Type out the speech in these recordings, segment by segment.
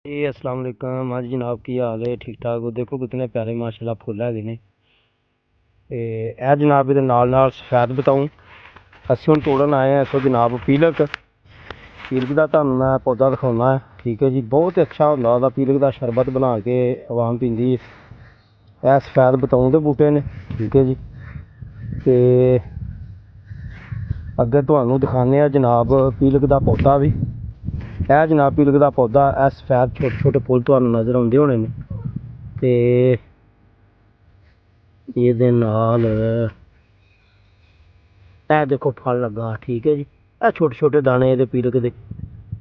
जी अस्सलाम वालेकुम। हाँ जी जनाब की हाल है? ठीक ठाक हो? देखो कितने प्यारे माशाल्लाह फुल है ने। ते ए जनाब ये नाल सफैद बताऊँ असी हम तोड़न आए हैं। इस जनाब पीलक का तुहानू मैं पौधा दिखाना है। ठीक है जी, बहुत अच्छा होंदा पीलक का शरबत बना के आवाम पींदी है। यह सफैद बताऊँ के बूटे ने। ठीक है जी, ते अगे तुहानू दिखाने जनाब पीलक का पौधा भी। यह जनाब पीलक का पौधा, यह सफैद छोटे छोटे फुल तुहानू नज़र आते होने ने। ते ये नाल ए देखो फल लगा। ठीक है जी, ए छोटे छोटे दाने ये पीलक के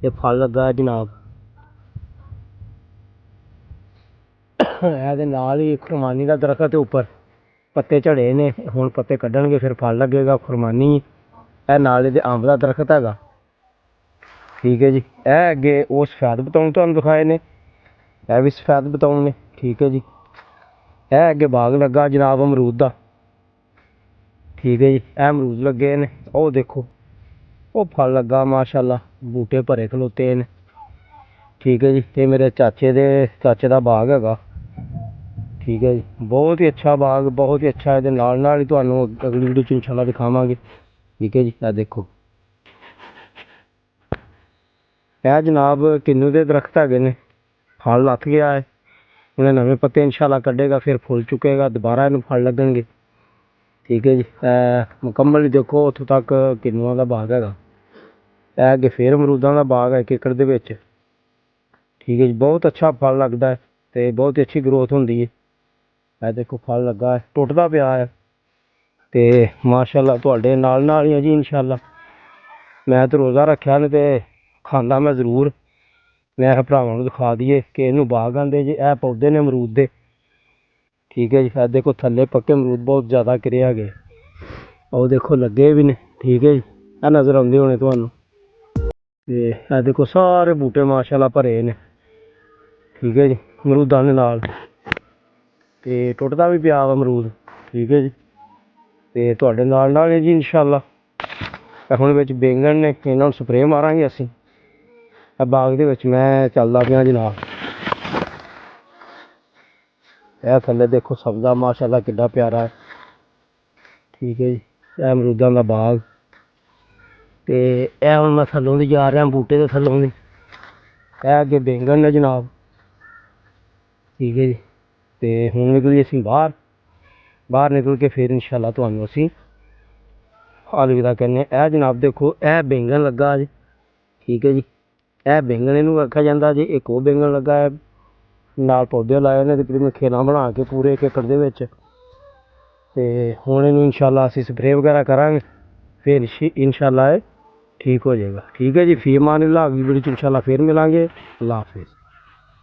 ये फल लगा है जनाब। ए नाल ही खुरमानी का दरख्त उपर पत्ते झड़े ने, हुण पत्ते कड्डणगे फिर फल लगेगा खुरमानी। ए नाल इहदे अंब का दरख्त हैगा। ठीक है जी, ए अगे वो सफैद बतौन तुहानू दिखाए ने, यह भी सफैद बतौन ने। ठीक है जी, ए अगे बाग लगा जनाब अमरूद का। ठीक है जी, ए अमरूद लगे ने, ओ देखो वो फल लगा माशाल्लाह, बूटे भरे खलोते ने। ठीक है जी, ये मेरे चाचे का बाग हैगा। ठीक है जी, बहुत ही अच्छा बाग, बहुत ही अच्छा। ये नाल ही तुहानू अगली वीडियो च इंशाल्लाह दिखावांगे। ठीक है जी, आ देखो यह जनाब किन्नू के दरख्त है ने, फल लथ गया है, उन्हें नवे पत्ते इंशाल्लाह कड्डेगा, फिर फुल चुकेगा, दोबारा इन फल लगेंगे। ठीक है जी, मुकम्मल देखो उतों तक किन्नुआं का बाग हैगा। यह अगे फिर अमरूदां का बाग है एक एकड़ दे विच। ठीक है जी, बहुत अच्छा फल लगता है तो बहुत ही अच्छी ग्रोथ होंगी है। यह देखो फल लगा है, टुटदा पिया है तो माशाल्लाह तुहाडे नाल ही है जी। इंशाल्लाह मैं तो रोज़ा रखा ने तो खांदा मैं जरूर। मैं भरावां नूं दिखा दईए कि इनू बाग आंदे जी। ए पौधे ने अमरूद दे। ठीक है जी, ए देखो थल्ले पक्के अमरूद बहुत ज़्यादा गिरे है, और देखो लगे भी ने। ठीक है जी, ए नज़र आउंदे होने तुहानू। ते ए देखो सारे बूटे माशाल्लाह भरे ने। ठीक है जी, अमरूदां दे नाल ते टुटदा भी पिया अमरूद। ठीक है जी, ते तुहाडे नाल है जी इंशाल्लाह। हुण विच बैंगन ने, इन्हां नूं स्प्रे मारांगे असीं। बाग दे विच मैं चलदा पिया जनाब। यह थल्ले देखो सब्जा माशाल्लाह किड्डा प्यारा है। ठीक है जी, यह अमरूदां दा बाग। ते यह हुण मैं थल्लों दी जा रहा बूटे दे थल्लों दी। यह अगे बैंगन ने जनाब। ठीक है जी, ते हुण निकली असीं बाहर निकल के फिर इंशाल्लाह तुहानू असीं अलविदा कहने। यह जनाब देखो यह बैंगन लगा जी। ठीक है जी, यह बैंगन इनू आख्या जांदा जी। एक और बैंगन लगा है नाल, पौधे लाए ने तकरीबन खेना बना के पूरे एक एकड़ दे विच। ते हुण इनू इंशाल्लाह असीं स्प्रे वगैरह करांगे, फिर इंशाल्लाह ठीक हो जाएगा। ठीक है जी, फी अमान अल्लाह। अगली वीडियो इंशाल्लाह फिर मिलांगे। अल्लाह हाफिज़।